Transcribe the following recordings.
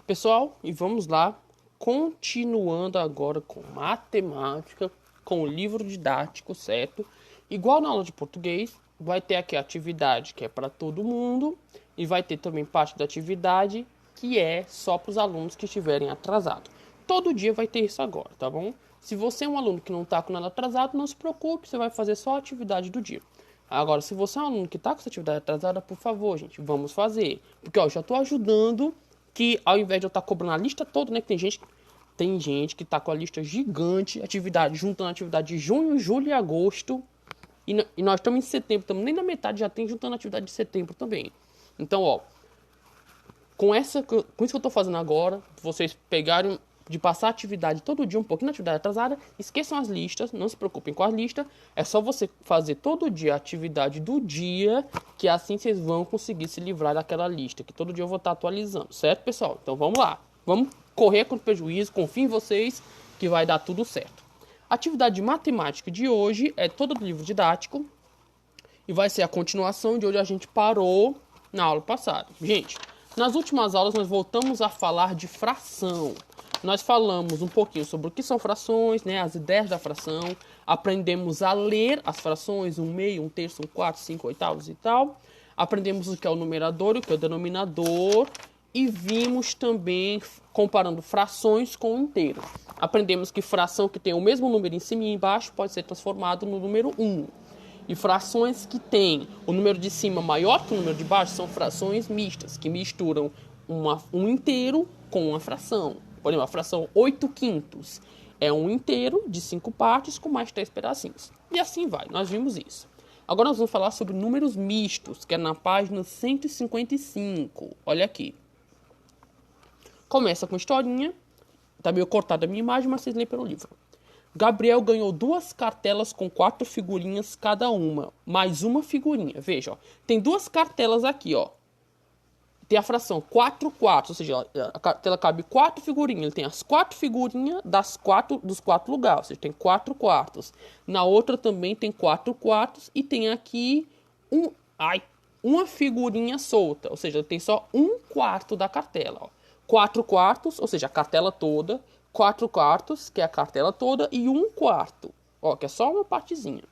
Pessoal, e vamos lá, continuando agora com matemática, com o livro didático, certo? Igual na aula de português, vai ter aqui a atividade que é para todo mundo e vai ter também parte da atividade que é só para os alunos que estiverem atrasados. Todo dia vai ter isso agora, tá bom? Se você é um aluno que não está com nada atrasado, não se preocupe, você vai fazer só a atividade do dia. Agora, se você é um aluno que está com essa atividade atrasada, por favor, gente, vamos fazer. Porque, ó, eu já estou ajudando que, ao invés de eu estar cobrando a lista toda, né, que tem gente que está com a lista gigante, atividade, juntando atividade de junho, julho e agosto, e nós estamos em setembro, estamos nem na metade, já tem juntando atividade de setembro também. Então, ó, com isso que eu estou fazendo agora, vocês pegarem de passar a atividade todo dia, um pouquinho na atividade atrasada, esqueçam as listas, não se preocupem com as listas, é só você fazer todo dia a atividade do dia, que assim vocês vão conseguir se livrar daquela lista, que todo dia eu vou estar atualizando, certo, pessoal? Então vamos lá, vamos correr contra o prejuízo, confio em vocês que vai dar tudo certo. A atividade de matemática de hoje é toda do livro didático, e vai ser a continuação de onde a gente parou na aula passada. Gente, nas últimas aulas nós voltamos a falar de fração. Nós falamos um pouquinho sobre o que são frações, né, as ideias da fração, aprendemos a ler as frações, um meio, um terço, um quarto, 5/8 e tal. Aprendemos o que é o numerador e o que é o denominador e vimos também comparando frações com inteiros. Aprendemos que fração que tem o mesmo número em cima e embaixo pode ser transformado no número 1. E frações que têm o número de cima maior que o número de baixo são frações mistas, que misturam um inteiro com uma fração. Por exemplo, a fração 8/5 é um inteiro de 5 partes com mais 3 pedacinhos. E assim vai, nós vimos isso. Agora nós vamos falar sobre números mistos, que é na página 155. Olha aqui. Começa com historinha. Tá meio cortada a minha imagem, mas vocês leem pelo livro. Gabriel ganhou 2 cartelas com 4 figurinhas cada uma, mais uma figurinha. Veja, ó, tem 2 cartelas aqui, ó. Tem a fração 4/4, ou seja, a cartela cabe 4 figurinhas. Ele tem as 4 figurinhas dos 4 lugares, ou seja, tem 4 quartos. Na outra também tem 4 quartos e tem aqui uma figurinha solta, ou seja, tem só 1/4 da cartela. Ó. 4 quartos, ou seja, a cartela toda. 4 quartos, que é a cartela toda, e 1/4, ó, que é só uma partezinha.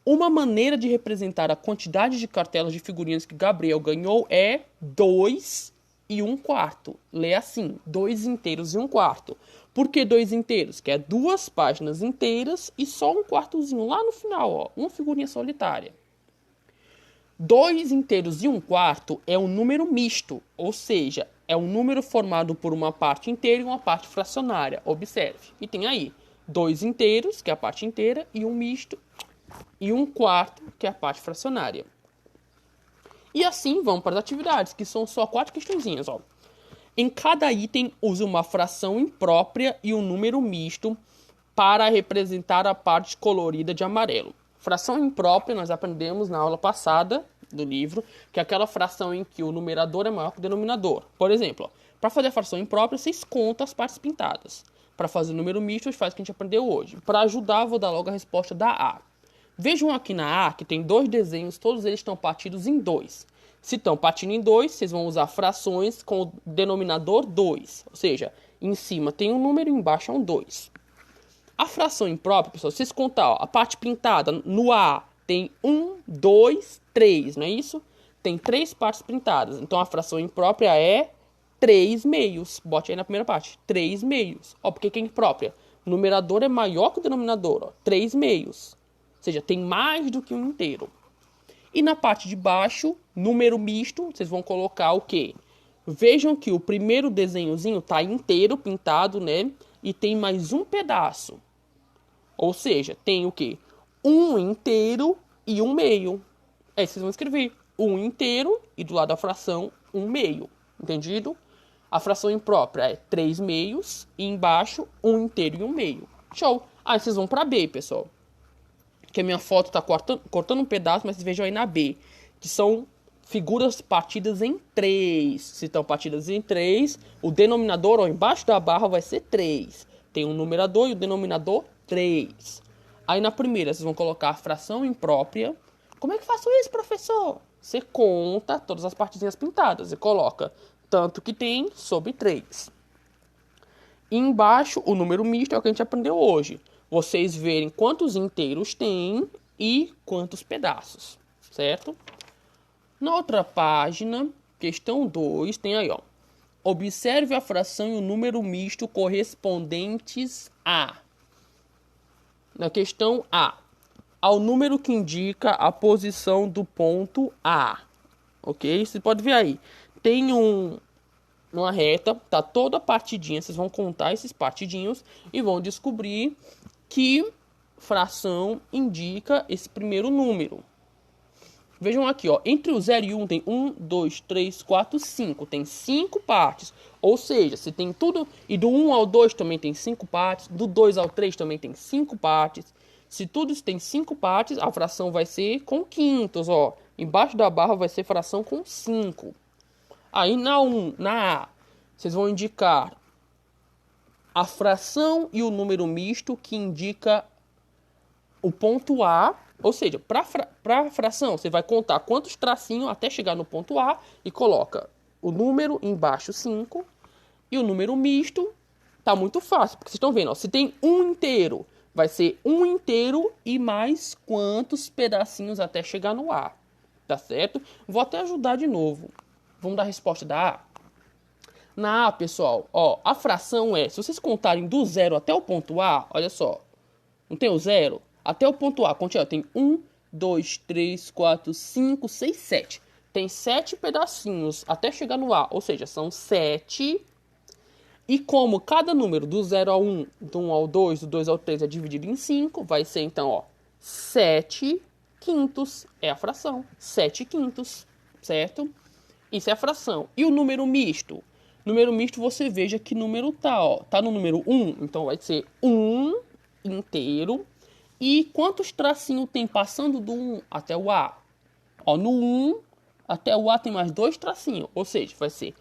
Uma maneira de representar a quantidade de cartelas de figurinhas que Gabriel ganhou é 2 e 1/4. Lê assim, 2 inteiros e 1/4. Por que 2 inteiros? Que é 2 páginas inteiras e só 1/4zinho lá no final, ó, uma figurinha solitária. 2 inteiros e 1/4 é um número misto, ou seja, é um número formado por uma parte inteira e uma parte fracionária. Observe. E tem aí 2 inteiros, que é a parte inteira, e um misto, e 1/4, que é a parte fracionária. E assim vamos para as atividades, que são só 4 questõezinhas. Ó. Em cada item, use uma fração imprópria e um número misto para representar a parte colorida de amarelo. Fração imprópria nós aprendemos na aula passada do livro, que é aquela fração em que o numerador é maior que o denominador. Por exemplo, para fazer a fração imprópria, vocês contam as partes pintadas. Para fazer o número misto, a gente faz o que a gente aprendeu hoje. Para ajudar, vou dar logo a resposta da A. Vejam aqui na A que tem 2 desenhos, todos eles estão partidos em 2. Se estão partindo em 2, vocês vão usar frações com o denominador 2. Ou seja, em cima tem um número e embaixo é um 2. A fração imprópria, pessoal, se vocês contar, ó, a parte pintada no A tem 1, 2, 3, não é isso? Tem 3 partes pintadas. Então a fração imprópria é 3 meios. Bote aí na primeira parte, 3 meios. Ó, porque que é imprópria? O numerador é maior que o denominador, ó, 3 meios. Ou seja, tem mais do que um inteiro. E na parte de baixo, número misto, vocês vão colocar o quê? Vejam que o primeiro desenhozinho está inteiro pintado, né? E tem mais um pedaço. Ou seja, tem o quê? Um inteiro e um meio. Aí vocês vão escrever um inteiro e do lado da fração, um meio. Entendido? A fração imprópria é 3 meios e embaixo um inteiro e um meio. Show! Aí vocês vão para B, pessoal. Que a minha foto está cortando um pedaço, mas vocês vejam aí na B. Que são figuras partidas em 3. Se estão partidas em 3, o denominador, ó, embaixo da barra vai ser 3. Tem um numerador e o denominador 3. Aí na primeira vocês vão colocar a fração imprópria. Como é que faço isso, professor? Você conta todas as partezinhas pintadas e coloca tanto que tem sobre 3. E embaixo, o número misto é o que a gente aprendeu hoje. Vocês verem quantos inteiros tem e quantos pedaços, certo? Na outra página, questão 2, tem aí, ó. Observe a fração e o número misto correspondentes a. Na questão A, ao número que indica a posição do ponto A. Ok? Você pode ver aí. Tem uma reta, tá toda partidinha. Vocês vão contar esses partidinhos e vão descobrir que fração indica esse primeiro número. Vejam aqui, ó, entre o 0 e 1 tem 1, 2, 3, 4, 5. Tem 5 partes. Ou seja, se tem tudo... E do 1 ao 2 também tem 5 partes. Do 2 ao 3 também tem 5 partes. Se tudo isso tem 5 partes, a fração vai ser com quintos, ó. Embaixo da barra vai ser fração com 5. Aí na A, vocês vão indicar a fração e o número misto que indica o ponto A. Ou seja, para a fração, você vai contar quantos tracinhos até chegar no ponto A e coloca o número embaixo 5 e o número misto. Tá muito fácil, porque vocês estão vendo, ó, se tem um inteiro, vai ser um inteiro e mais quantos pedacinhos até chegar no A. Tá certo? Vou até ajudar de novo. Vamos dar a resposta da A. Na A, pessoal, ó, a fração é, se vocês contarem do 0 até o ponto A, olha só, não tem o 0? Até o ponto A, continua, tem 1, 2, 3, 4, 5, 6, 7. Tem 7 pedacinhos até chegar no A, ou seja, são 7. E como cada número do 0 ao 1, do 1 ao 2, do 2 ao 3 é dividido em 5, vai ser então, ó, 7 quintos é a fração. 7 quintos, certo? Isso é a fração. E o número misto? Número misto, você veja que número tá, ó. Tá no número 1, então vai ser 1 inteiro. E quantos tracinhos tem passando do 1 até o A? Ó, no 1 até o A tem mais 2 tracinhos. Ou seja, vai ser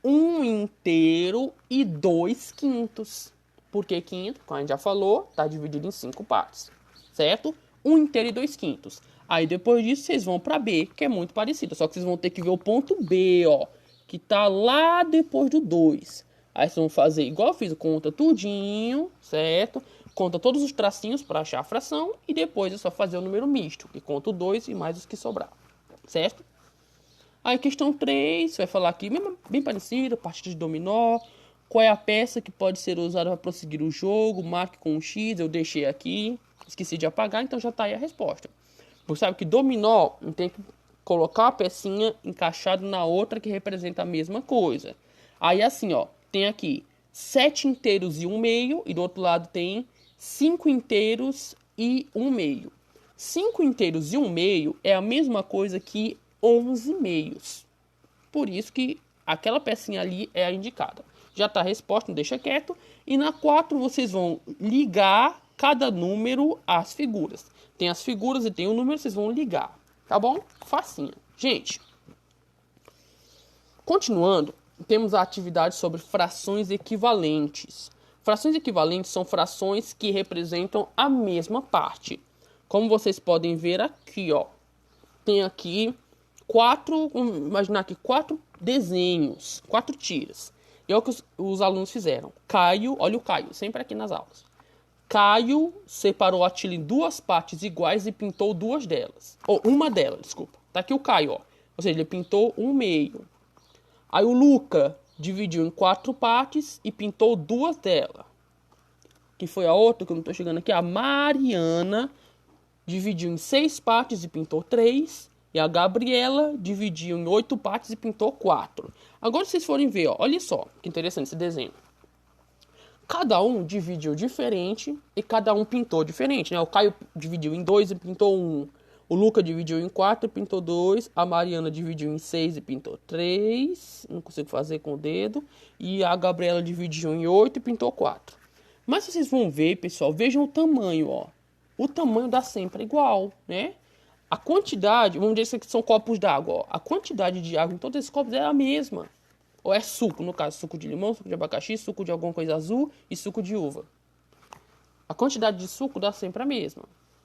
1 inteiro e 2 quintos. Por que quinto? Como a gente já falou, tá dividido em 5 partes. Certo? 1 inteiro e 2 quintos. Aí depois disso vocês vão para B, que é muito parecido. Só que vocês vão ter que ver o ponto B, ó. Que tá lá depois do 2. Aí vocês vão fazer igual eu fiz, conta tudinho, certo? Conta todos os tracinhos para achar a fração. E depois é só fazer o número misto, que conta o 2 e mais os que sobrar. Certo? Aí questão 3, vai falar aqui, bem parecida, partida de dominó. Qual é a peça que pode ser usada para prosseguir o jogo? Marque com um X, eu deixei aqui. Esqueci de apagar, então já tá aí a resposta. Você sabe que dominó tem que colocar a pecinha encaixada na outra que representa a mesma coisa. Aí assim, ó, tem aqui 7 inteiros e 1 meio, e do outro lado tem 5 inteiros e 1 meio. 5 inteiros e 1 meio é a mesma coisa que 11 meios. Por isso que aquela pecinha ali é a indicada. Já está a resposta, não deixa quieto. E na 4 vocês vão ligar cada número às figuras. Tem as figuras e tem o número, vocês vão ligar. Tá bom? Facinho. Gente, continuando, temos a atividade sobre frações equivalentes. Frações equivalentes são frações que representam a mesma parte. Como vocês podem ver aqui, ó. Tem aqui vamos imaginar aqui 4 desenhos, 4 tiras. E é o que os alunos fizeram. Caio, olha o Caio, sempre aqui nas aulas. Caio separou a tira em 2 partes iguais e pintou 2 delas. Ou uma delas, desculpa. Tá aqui o Caio, ó. Ou seja, ele pintou 1 meio. Aí o Luca dividiu em 4 partes e pintou 2 delas. Que foi a outra, que eu não tô chegando aqui. A Mariana dividiu em 6 partes e pintou 3. E a Gabriela dividiu em 8 partes e pintou 4. Agora, se vocês forem ver, ó, olha só que interessante esse desenho. Cada um dividiu diferente e cada um pintou diferente, né? O Caio dividiu em 2 e pintou 1. O Luca dividiu em 4 e pintou 2. A Mariana dividiu em 6 e pintou 3. Não consigo fazer com o dedo. E a Gabriela dividiu em 8 e pintou 4. Mas se vocês vão ver, pessoal, vejam o tamanho, ó. O tamanho dá sempre igual, né? A quantidade, vamos dizer que são copos d'água, ó. A quantidade de água em todos esses copos é a mesma. Ou é suco, no caso, suco de limão, suco de abacaxi, suco de alguma coisa azul e suco de uva. A quantidade de suco dá sempre a mesma.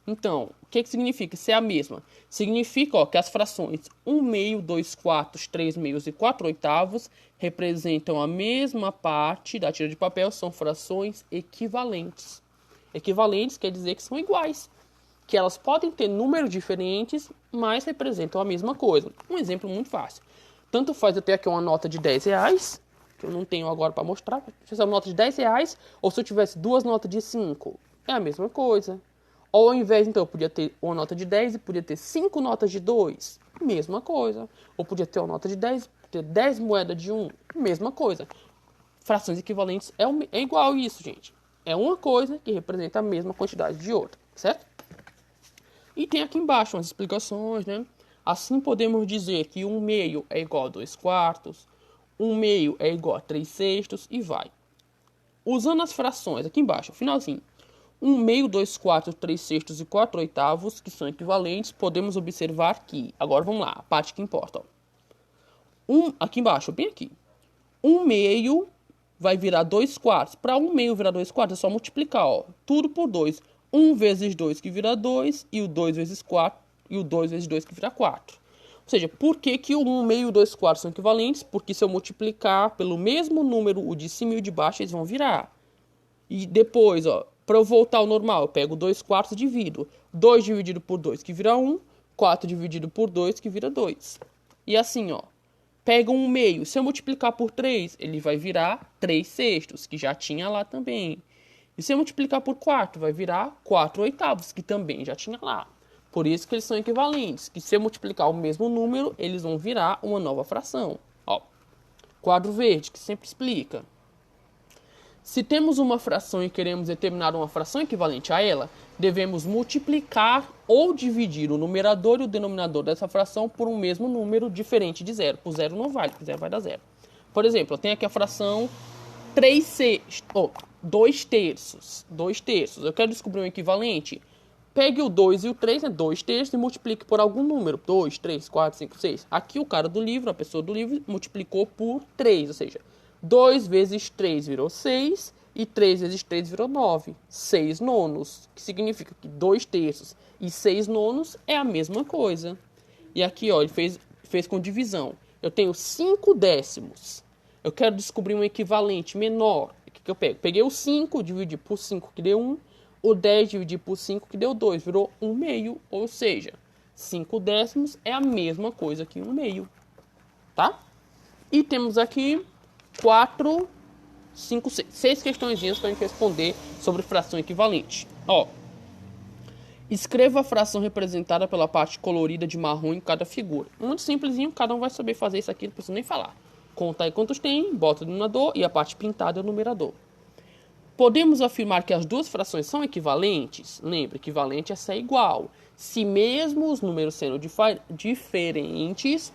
Então, o que significa ser a mesma? Significa que as frações 1 meio, 2 quartos, 3 meios e 4 oitavos representam a mesma parte da tira de papel, são frações equivalentes. Equivalentes quer dizer que são iguais, que elas podem ter números diferentes, mas representam a mesma coisa. Um exemplo muito fácil. Tanto faz eu ter aqui uma nota de 10 reais, que eu não tenho agora para mostrar, se é uma nota de 10 reais, ou se eu tivesse duas notas de 5, é a mesma coisa. Ou ao invés, então, eu podia ter uma nota de 10 e podia ter 5 notas de 2, mesma coisa. Ou podia ter uma nota de 10, ter 10 moedas de 1, mesma coisa. Frações equivalentes é igual isso, gente. É uma coisa que representa a mesma quantidade de outra, certo? E tem aqui embaixo umas explicações, né? Assim podemos dizer que 1 meio é igual a 2 quartos, 1 meio é igual a 3 sextos e vai. Usando as frações aqui embaixo, finalzinho. 1 meio, 2 quartos, 3 sextos e 4 oitavos, que são equivalentes, podemos observar que... Agora vamos lá, a parte que importa. Ó. Aqui embaixo, bem aqui. 1 meio vai virar 2 quartos. Para 1 meio virar 2 quartos, é só multiplicar, ó. Tudo por 2. 1 vezes 2 que vira 2, e o 2 vezes 4, e o 2 vezes 2 que vira 4. Ou seja, por que que o 1 meio e o 2 quartos são equivalentes? Porque se eu multiplicar pelo mesmo número, o de cima e o de baixo, eles vão virar. E depois, ó, para eu voltar ao normal, eu pego 2 quartos e divido. 2 dividido por 2, que vira 1. 4 dividido por 2, que vira 2. E assim, ó. Pega 1 meio. Se eu multiplicar por 3, ele vai virar 3 sextos, que já tinha lá também. E se eu multiplicar por 4, vai virar 4 oitavos, que também já tinha lá. Por isso que eles são equivalentes. Que se eu multiplicar o mesmo número, eles vão virar uma nova fração. Ó, quadro verde, que sempre explica. Se temos uma fração e queremos determinar uma fração equivalente a ela, devemos multiplicar ou dividir o numerador e o denominador dessa fração por um mesmo número diferente de zero. Por zero não vale, por zero vai dar zero. Por exemplo, eu tenho aqui a fração 3 sextos, 2 terços. 2 terços. Eu quero descobrir um equivalente. Pegue o 2 e o 3, né, 2 terços, e multiplique por algum número. 2, 3, 4, 5, 6. Aqui o cara do livro, a pessoa do livro, multiplicou por 3, ou seja, 2 vezes 3 virou 6 e 3 vezes 3 virou 9. 6 nonos, que significa que 2 terços e 6 nonos é a mesma coisa. E aqui, ó, ele fez com divisão. Eu tenho 5 décimos. Eu quero descobrir um equivalente menor. O que eu pego? Peguei o 5, dividi por 5, que deu 1. O 10 dividir por 5, que deu 2. Virou 1 meio, ou seja, 5 décimos é a mesma coisa que 1 meio. Tá? E temos aqui 4, 5, 6 questõezinhas para a gente responder sobre fração equivalente. Ó, escreva a fração representada pela parte colorida de marrom em cada figura. Muito simplesinho, cada um vai saber fazer isso aqui, não precisa nem falar. Conta aí quantos tem, bota o denominador e a parte pintada é o numerador. Podemos afirmar que as duas frações são equivalentes? Lembre, equivalente é ser igual. Se mesmo os números sendo diferentes,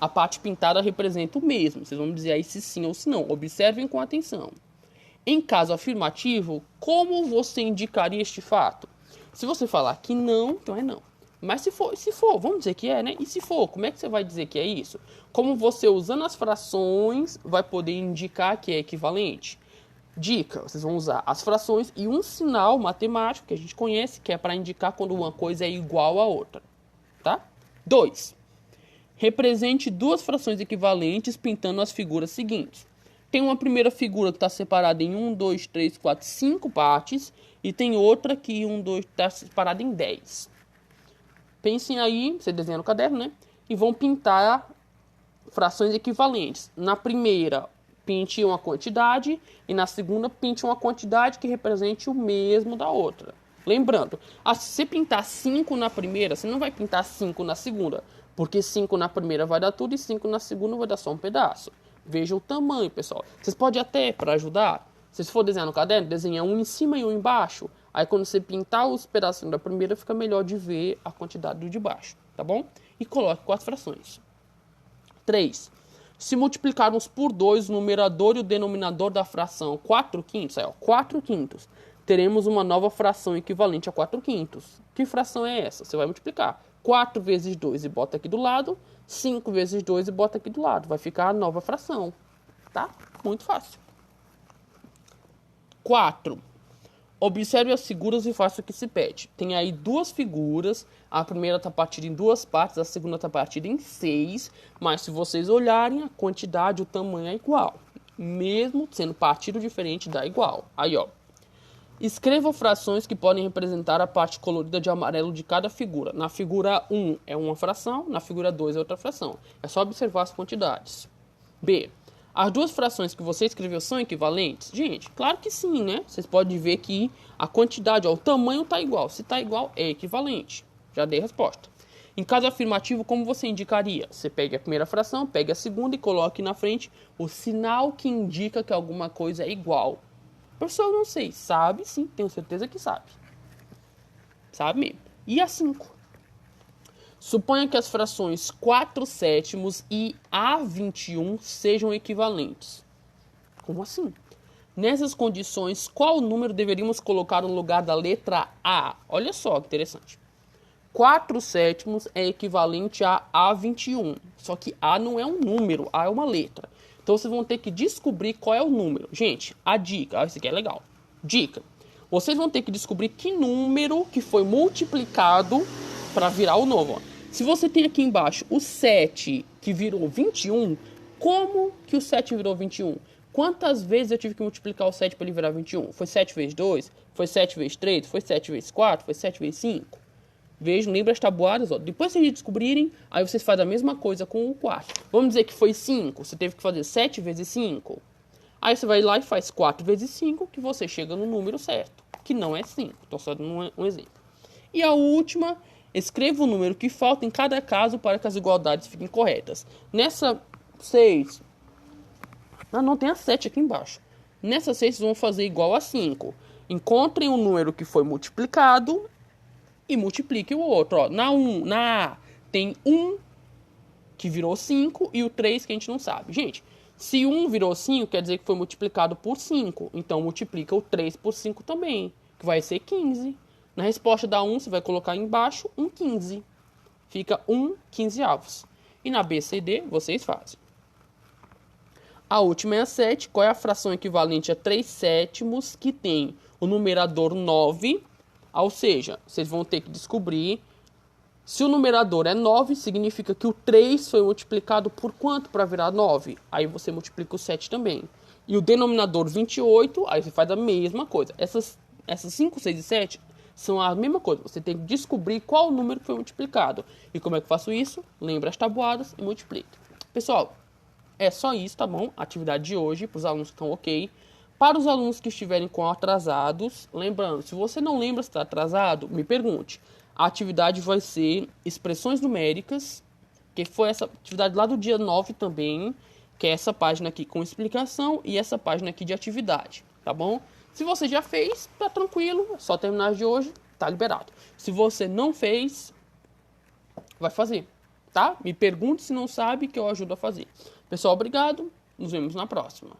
a parte pintada representa o mesmo. Vocês vão dizer aí se sim ou se não. Observem com atenção. Em caso afirmativo, como você indicaria este fato? Se você falar que não, então é não. Mas se for, vamos dizer que é, né? E se for, como é que você vai dizer que é isso? Como você, usando as frações, vai poder indicar que é equivalente? Dica, vocês vão usar as frações e um sinal matemático que a gente conhece, que é para indicar quando uma coisa é igual a outra. Tá? 2. Represente duas frações equivalentes pintando as figuras seguintes. Tem uma primeira figura que está separada em 1, 2, 3, 4, 5 partes. E tem outra que está separada em 10. Pensem aí, você desenha no caderno, né? E vão pintar frações equivalentes. Na primeira, pinte uma quantidade. E na segunda, pinte uma quantidade que represente o mesmo da outra. Lembrando, se você pintar 5 na primeira, você não vai pintar 5 na segunda. Porque 5 na primeira vai dar tudo e 5 na segunda vai dar só um pedaço. Veja o tamanho, pessoal. Vocês podem até, para ajudar, se for desenhar no caderno, desenha um em cima e um embaixo. Aí quando você pintar os pedacinhos da primeira, fica melhor de ver a quantidade do de baixo, tá bom? E coloque com as frações. 3. Se multiplicarmos por 2 o numerador e o denominador da fração 4 quintos, 4 quintos, teremos uma nova fração equivalente a 4 quintos. Que fração é essa? Você vai multiplicar 4 vezes 2 e bota aqui do lado, 5 vezes 2 e bota aqui do lado. Vai ficar a nova fração, tá? Muito fácil. 4. Observe as figuras e faça o que se pede. Tem aí duas figuras. A primeira está partida em duas partes, a segunda está partida em 6. Mas se vocês olharem, a quantidade, o tamanho é igual. Mesmo sendo partido diferente, dá igual. Aí, ó. Escreva frações que podem representar a parte colorida de amarelo de cada figura. Na figura 1 é uma fração, na figura 2 é outra fração. É só observar as quantidades. B. As duas frações que você escreveu são equivalentes? Gente, claro que sim, né? Vocês podem ver que a quantidade, ó, o tamanho está igual. Se está igual, é equivalente. Já dei a resposta. Em caso afirmativo, como você indicaria? Você pega a primeira fração, pega a segunda e coloque na frente o sinal que indica que alguma coisa é igual. Professor, eu não sei. Sabe sim, tenho certeza que sabe. Sabe mesmo. E a 5? Suponha que as frações 4/7 e A21 sejam equivalentes. Como assim? Nessas condições, qual número deveríamos colocar no lugar da letra A? Olha só que interessante. 4/7 é equivalente a A21. Só que A não é um número, A é uma letra. Então vocês vão ter que descobrir qual é o número. Gente, a dica, isso aqui é legal. Dica. Vocês vão ter que descobrir que número que foi multiplicado para virar o novo. Ó. Se você tem aqui embaixo o 7 que virou 21, como que o 7 virou 21? Quantas vezes eu tive que multiplicar o 7 para ele virar 21? Foi 7 vezes 2? Foi 7 vezes 3? Foi 7 vezes 4? Foi 7 vezes 5? Vejam, lembra as tabuadas, ó. Depois que vocês descobrirem, aí vocês fazem a mesma coisa com o 4. Vamos dizer que foi 5, você teve que fazer 7 vezes 5. Aí você vai lá e faz 4 vezes 5, que você chega no número certo, que não é 5. Estou só dando um exemplo. E a última, escreva o número que falta em cada caso para que as igualdades fiquem corretas. Nessa 6, não tem a 7 aqui embaixo. Nessa 6 vocês vão fazer igual a 5. Encontrem o número que foi multiplicado e multiplique o outro. Ó. Na A tem 1 que virou 5 e o 3 que a gente não sabe. Gente, se 1 virou 5, quer dizer que foi multiplicado por 5. Então multiplica o 3 por 5 também, que vai ser 15. Na resposta da 1, você vai colocar embaixo 1/15. Fica 1/15. E na B, C, D, vocês fazem. A última é a 7. Qual é a fração equivalente a 3/7 que tem o numerador 9? Ou seja, vocês vão ter que descobrir se o numerador é 9, significa que o 3 foi multiplicado por quanto para virar 9? Aí você multiplica o 7 também. E o denominador 28, aí você faz a mesma coisa. Essas 5, 6 e 7 são a mesma coisa. Você tem que descobrir qual o número que foi multiplicado. E como é que eu faço isso? Lembra as tabuadas e multiplica. Pessoal, é só isso, tá bom? A atividade de hoje, para os alunos que estão ok. Para os alunos que estiverem com atrasados, lembrando, se você não lembra se está atrasado, me pergunte. A atividade vai ser expressões numéricas, que foi essa atividade lá do dia 9 também, que é essa página aqui com explicação e essa página aqui de atividade, tá bom? Se você já fez, tá tranquilo, é só terminar de hoje, tá liberado. Se você não fez, vai fazer, tá? Me pergunte se não sabe que eu ajudo a fazer. Pessoal, obrigado, nos vemos na próxima.